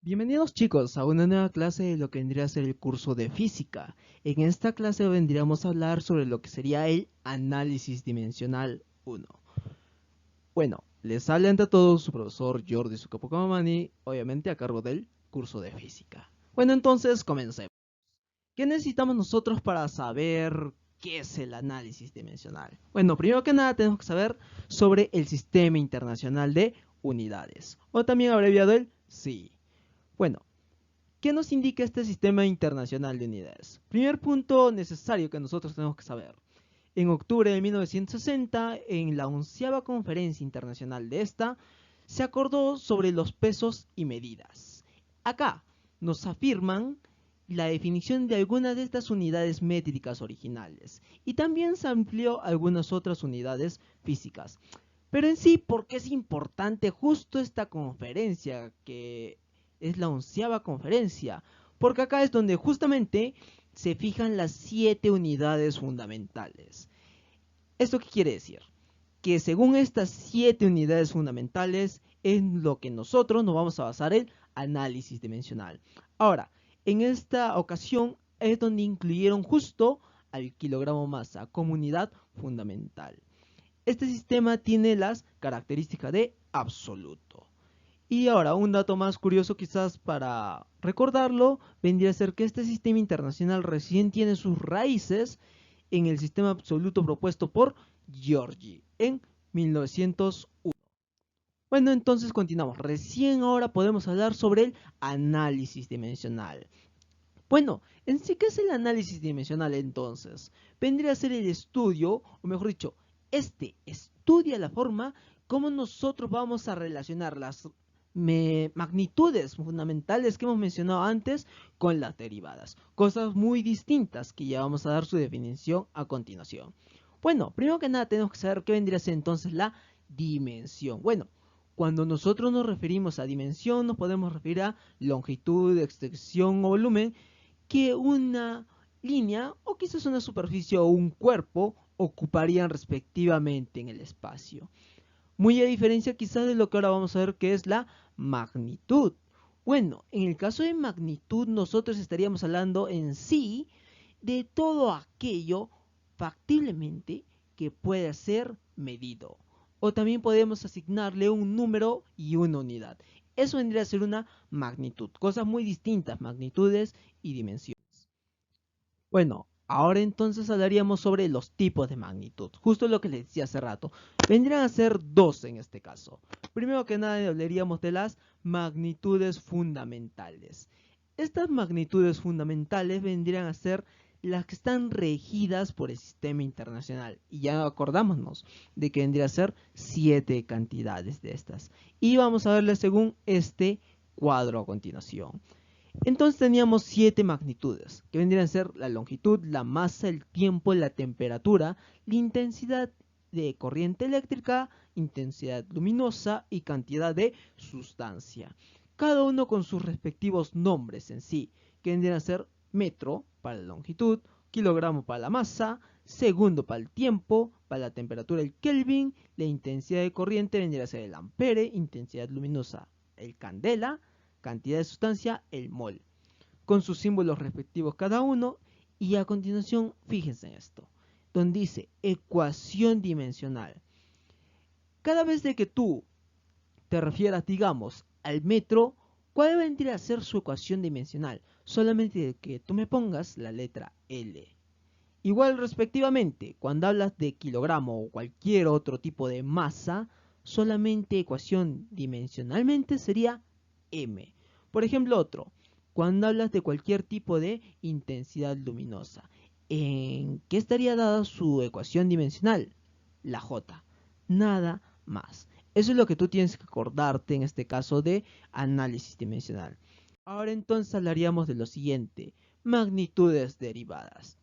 Bienvenidos chicos a una nueva clase de lo que vendría a ser el curso de física. En esta clase vendríamos a hablar sobre lo que sería el análisis dimensional 1. Bueno, les habla ante todo su profesor Jordi Sukapokamani, obviamente a cargo del curso de física. Bueno, entonces comencemos. ¿Qué necesitamos nosotros para saber qué es el análisis dimensional? Bueno, primero que nada tenemos que saber sobre el Sistema Internacional de Unidades, o también abreviado el SI. Bueno, ¿qué nos indica este sistema internacional de unidades? Primer punto necesario que nosotros tenemos que saber. En octubre de 1960, en la 11ª Conferencia Internacional de esta, se acordó sobre los pesos y medidas. Acá nos afirman la definición de algunas de estas unidades métricas originales y también se amplió algunas otras unidades físicas. Pero en sí, ¿por qué es importante justo esta conferencia que es la 11ª conferencia? Porque acá es donde justamente se fijan las 7 unidades fundamentales. ¿Esto qué quiere decir? Que según estas 7 unidades fundamentales es lo que nosotros nos vamos a basar el análisis dimensional. Ahora, en esta ocasión es donde incluyeron justo al kilogramo masa como unidad fundamental. Este sistema tiene las características de absoluto. Y ahora, un dato más curioso quizás para recordarlo, vendría a ser que este sistema internacional recién tiene sus raíces en el sistema absoluto propuesto por Giorgi en 1901. Bueno, entonces continuamos. Recién ahora podemos hablar sobre el análisis dimensional. Bueno, en sí, ¿qué es el análisis dimensional entonces? Vendría a ser el estudio, o mejor dicho, este estudia la forma como nosotros vamos a relacionar las magnitudes fundamentales que hemos mencionado antes con las derivadas. Cosas muy distintas que ya vamos a dar su definición a continuación. Bueno, primero que nada tenemos que saber qué vendría a ser entonces la dimensión. Bueno, cuando nosotros nos referimos a dimensión nos podemos referir a longitud, extensión o volumen que una línea o quizás una superficie o un cuerpo ocuparían respectivamente en el espacio. Muy a diferencia quizás de lo que ahora vamos a ver que es la magnitud. Bueno, en el caso de magnitud nosotros estaríamos hablando en sí de todo aquello factiblemente que pueda ser medido. O también podemos asignarle un número y una unidad. Eso vendría a ser una magnitud. Cosas muy distintas, magnitudes y dimensiones. Bueno, ahora entonces hablaríamos sobre los tipos de magnitud. Justo lo que les decía hace rato. Vendrían a ser dos en este caso. Primero que nada hablaríamos de las magnitudes fundamentales. Estas magnitudes fundamentales vendrían a ser las que están regidas por el sistema internacional. Y ya acordámonos de que vendría a ser 7 cantidades de estas. Y vamos a verlas según este cuadro a continuación. Entonces teníamos 7 magnitudes, que vendrían a ser la longitud, la masa, el tiempo, la temperatura, la intensidad de corriente eléctrica, intensidad luminosa y cantidad de sustancia. Cada uno con sus respectivos nombres en sí, que vendrían a ser metro para la longitud, kilogramo para la masa, segundo para el tiempo, para la temperatura el Kelvin, la intensidad de corriente vendría a ser el ampere, intensidad luminosa el candela, cantidad de sustancia, el mol, con sus símbolos respectivos cada uno. Y a continuación, fíjense en esto, donde dice ecuación dimensional. Cada vez de que tú te refieras, digamos, al metro, ¿cuál vendría a ser su ecuación dimensional? Solamente de que tú me pongas la letra L. Igual respectivamente, cuando hablas de kilogramo o cualquier otro tipo de masa, solamente ecuación dimensionalmente sería M. Por ejemplo, otro, cuando hablas de cualquier tipo de intensidad luminosa, ¿en qué estaría dada su ecuación dimensional? La J. Nada más. Eso es lo que tú tienes que acordarte en este caso de análisis dimensional. Ahora entonces hablaríamos de lo siguiente, magnitudes derivadas.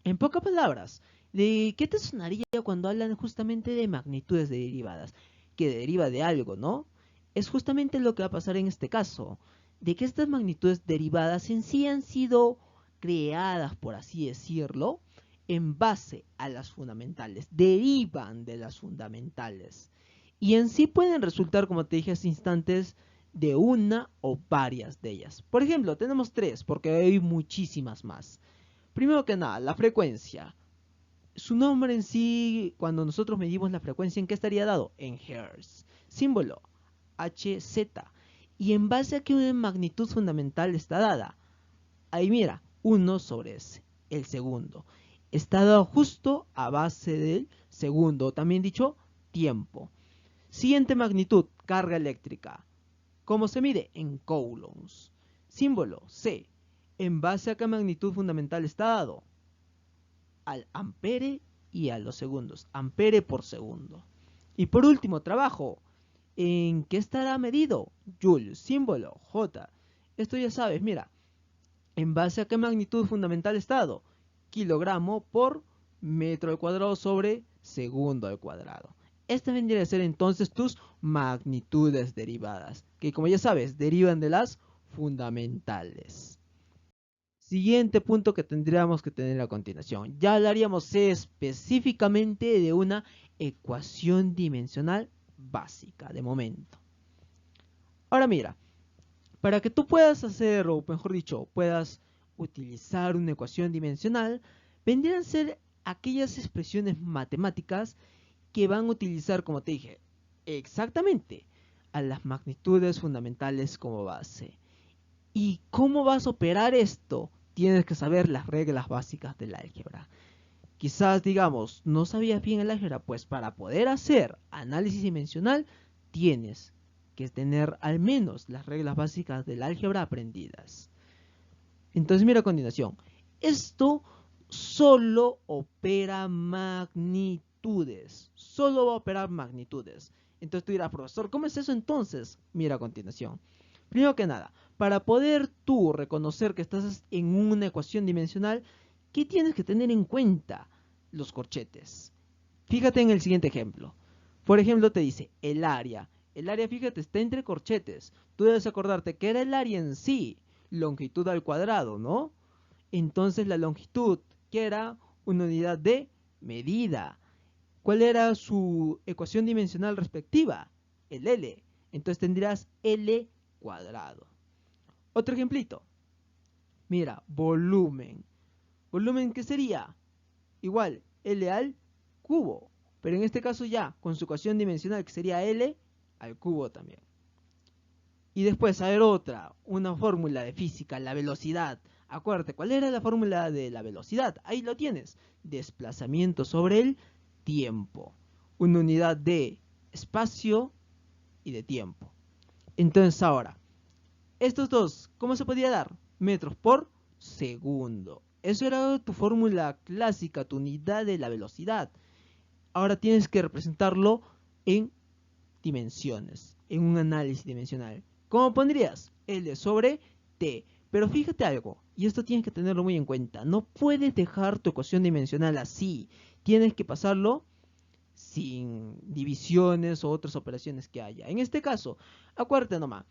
En pocas palabras, ¿de qué te sonaría cuando hablan justamente de magnitudes derivadas? Que deriva de algo, ¿no? Es justamente lo que va a pasar en este caso, de que estas magnitudes derivadas en sí han sido creadas, por así decirlo, en base a las fundamentales, derivan de las fundamentales. Y en sí pueden resultar, como te dije hace instantes, de una o varias de ellas. Por ejemplo, tenemos tres, porque hay muchísimas más. Primero que nada, la frecuencia. Su nombre en sí, cuando nosotros medimos la frecuencia, ¿en qué estaría dado? En Hertz. Símbolo, Hz. Y en base a qué magnitud fundamental está dada. Ahí mira, 1 sobre S, el segundo. Está dado justo a base del segundo, también dicho tiempo. Siguiente magnitud, carga eléctrica. ¿Cómo se mide? En coulombs. Símbolo, C. ¿En base a qué magnitud fundamental está dado? Al ampere y a los segundos. Ampere por segundo. Y por último, trabajo. ¿En qué estará medido? Joule, símbolo, J. Esto ya sabes, mira. ¿En base a qué magnitud fundamental está dado? Kilogramo por metro al cuadrado sobre segundo al cuadrado. Estas vendrían a ser entonces tus magnitudes derivadas, que como ya sabes, derivan de las fundamentales. Siguiente punto que tendríamos que tener a continuación. Ya hablaríamos específicamente de una ecuación dimensional básica de momento. Ahora mira, para que tú puedas hacer, o mejor dicho, puedas utilizar una ecuación dimensional, vendrían a ser aquellas expresiones matemáticas que van a utilizar, como te dije, exactamente a las magnitudes fundamentales como base. ¿Y cómo vas a operar esto? Tienes que saber las reglas básicas del álgebra. Quizás, digamos, no sabías bien el álgebra, pues para poder hacer análisis dimensional tienes que tener al menos las reglas básicas del álgebra aprendidas. Entonces mira a continuación. Esto solo opera magnitudes. Solo va a operar magnitudes. Entonces tú dirás, profesor, ¿cómo es eso entonces? Mira a continuación. Primero que nada, para poder tú reconocer que estás en una ecuación dimensional, ¿qué tienes que tener en cuenta? Los corchetes. Fíjate en el siguiente ejemplo. Por ejemplo, te dice el área. El área, fíjate, está entre corchetes. Tú debes acordarte que era el área en sí, longitud al cuadrado, ¿no? Entonces la longitud, que era una unidad de medida. ¿Cuál era su ecuación dimensional respectiva? El L. Entonces tendrías L cuadrado. Otro ejemplito. Mira, volumen. ¿Volumen qué sería? Igual, L al cubo. Pero en este caso ya, con su ecuación dimensional, que sería L al cubo también. Y después, a ver otra, una fórmula de física, la velocidad. Acuérdate, ¿cuál era la fórmula de la velocidad? Ahí lo tienes. Desplazamiento sobre el tiempo. Una unidad de espacio y de tiempo. Entonces ahora, estos dos, ¿cómo se podía dar? Metros por segundo. Eso era tu fórmula clásica, tu unidad de la velocidad. Ahora tienes que representarlo en dimensiones, en un análisis dimensional. ¿Cómo pondrías? L sobre T. Pero fíjate algo, y esto tienes que tenerlo muy en cuenta. No puedes dejar tu ecuación dimensional así. Tienes que pasarlo sin divisiones o otras operaciones que haya. En este caso, acuérdate nomás.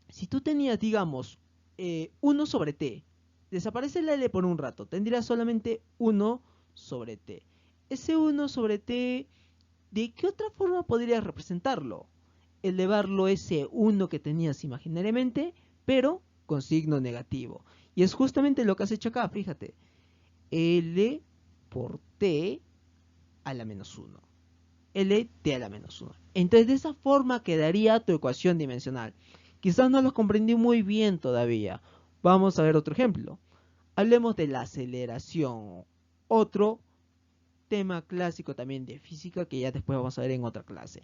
Si tú tenías, digamos, 1 sobre t, desaparece la L por un rato, tendrías solamente 1 sobre t. Ese 1 sobre t, ¿de qué otra forma podrías representarlo? Elevarlo ese 1 que tenías imaginariamente, pero con signo negativo. Y es justamente lo que has hecho acá, fíjate. L por t a la menos 1. Lt a la menos 1. Entonces de esa forma quedaría tu ecuación dimensional. Quizás no lo comprendí muy bien todavía. Vamos a ver otro ejemplo. Hablemos de la aceleración. Otro tema clásico también de física que ya después vamos a ver en otra clase.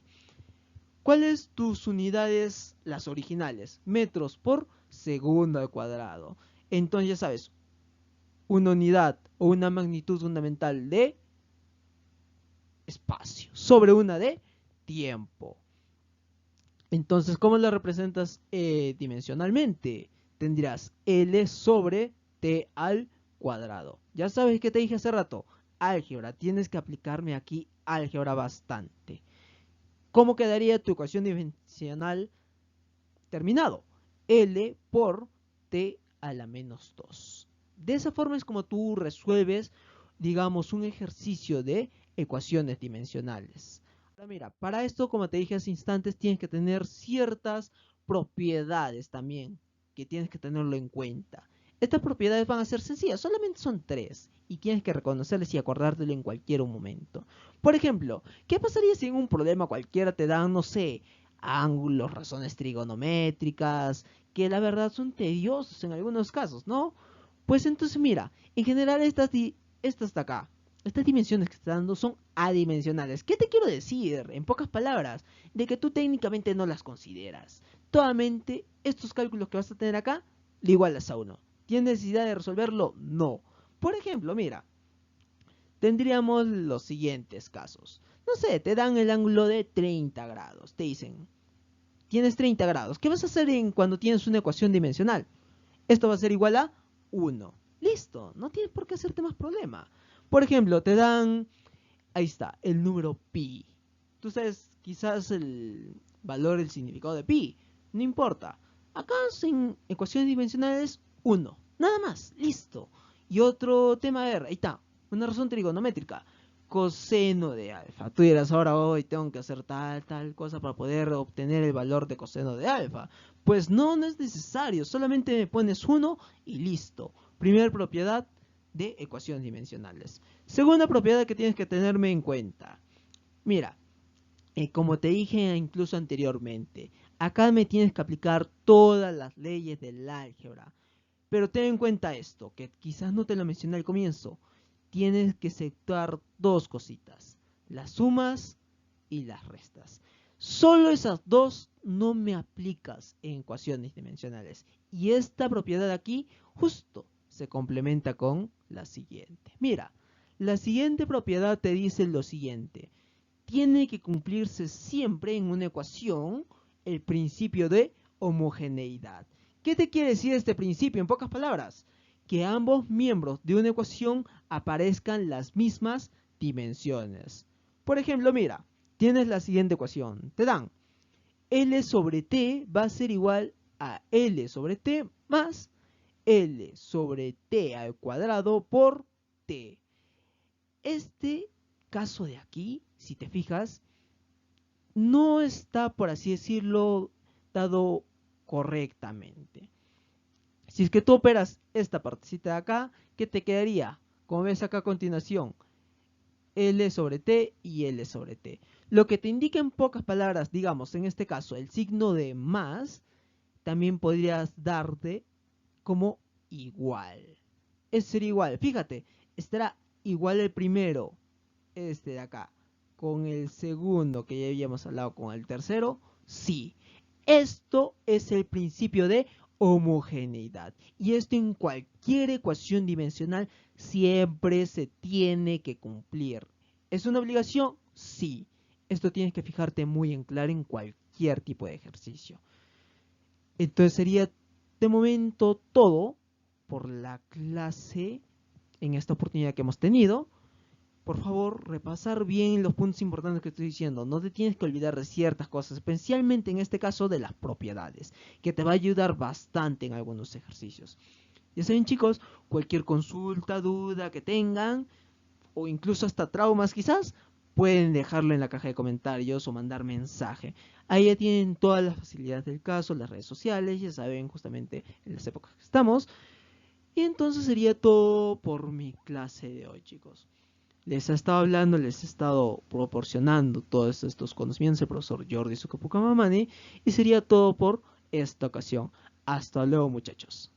¿Cuáles tus unidades, las originales? Metros por segundo al cuadrado. Entonces ya sabes, una unidad o una magnitud fundamental de espacio sobre una de tiempo. Entonces, ¿cómo lo representas dimensionalmente? Tendrás L sobre T al cuadrado. Ya sabes que te dije hace rato, álgebra, tienes que aplicarme aquí álgebra bastante. ¿Cómo quedaría tu ecuación dimensional terminado? L por T a la menos 2. De esa forma es como tú resuelves, digamos, un ejercicio de ecuaciones dimensionales. Ahora mira, para esto, como te dije hace instantes, tienes que tener ciertas propiedades también, que tienes que tenerlo en cuenta. Estas propiedades van a ser sencillas, solamente son 3, y tienes que reconocerlas y acordártelo en cualquier momento. Por ejemplo, ¿qué pasaría si en un problema cualquiera te dan, no sé, ángulos, razones trigonométricas, que la verdad son tediosos en algunos casos, ¿no? Pues entonces mira, en general estas de acá, estas dimensiones que te están dando son adimensionales. ¿Qué te quiero decir? En pocas palabras, de que tú técnicamente no las consideras. Totalmente, estos cálculos que vas a tener acá, le igualas a 1. ¿Tienes necesidad de resolverlo? No. Por ejemplo, mira, tendríamos los siguientes casos. No sé, te dan el ángulo de 30 grados. Te dicen, tienes 30 grados. ¿Qué vas a hacer cuando tienes una ecuación dimensional? Esto va a ser igual a 1. Listo, no tienes por qué hacerte más problema. Por ejemplo, te dan, ahí está, el número pi. Tú sabes quizás el valor, el significado de pi. No importa. Acá en ecuaciones dimensionales, 1. Nada más, listo. Y otro tema, a ver, ahí está. Una razón trigonométrica. Coseno de alfa. Tú dirás, ahora hoy tengo que hacer tal cosa para poder obtener el valor de coseno de alfa. Pues no, no es necesario. Solamente me pones 1 y listo. Primera propiedad de ecuaciones dimensionales. Segunda propiedad que tienes que tenerme en cuenta. Mira, como te dije incluso anteriormente, acá me tienes que aplicar todas las leyes del álgebra. Pero ten en cuenta esto, que quizás no te lo mencioné al comienzo. Tienes que exceptuar dos cositas, las sumas y las restas. Solo esas dos no me aplicas en ecuaciones dimensionales. Y esta propiedad aquí justo se complementa con la siguiente. Mira, la siguiente propiedad te dice lo siguiente. Tiene que cumplirse siempre en una ecuación el principio de homogeneidad. ¿Qué te quiere decir este principio en pocas palabras? Que ambos miembros de una ecuación aparezcan las mismas dimensiones. Por ejemplo, mira, tienes la siguiente ecuación. Te dan L sobre T va a ser igual a L sobre T más L sobre T al cuadrado por T. Este caso de aquí, si te fijas, no está, por así decirlo, dado correctamente. Si es que tú operas esta partecita de acá, ¿qué te quedaría? Como ves acá a continuación, L sobre T y L sobre T. Lo que te indica en pocas palabras, digamos, en este caso, el signo de más, también podrías darte como igual. Es ser igual. Fíjate, estará igual el primero, este de acá, con el segundo que ya habíamos hablado con el tercero, sí. Esto es el principio de homogeneidad. Y esto en cualquier ecuación dimensional siempre se tiene que cumplir. ¿Es una obligación? Sí. Esto tienes que fijarte muy en claro en cualquier tipo de ejercicio. Entonces sería de momento todo por la clase en esta oportunidad que hemos tenido. Por favor, repasar bien los puntos importantes que estoy diciendo. No te tienes que olvidar de ciertas cosas, especialmente en este caso de las propiedades, que te va a ayudar bastante en algunos ejercicios. Ya saben, chicos, cualquier consulta, duda que tengan, o incluso hasta traumas quizás, pueden dejarlo en la caja de comentarios o mandar mensaje. Ahí ya tienen todas las facilidades del caso, las redes sociales, ya saben justamente en las épocas que estamos. Y entonces sería todo por mi clase de hoy, chicos. Les ha estado hablando, les he estado proporcionando todos estos conocimientos el profesor Jordi Sukapukamamani y sería todo por esta ocasión. Hasta luego, muchachos.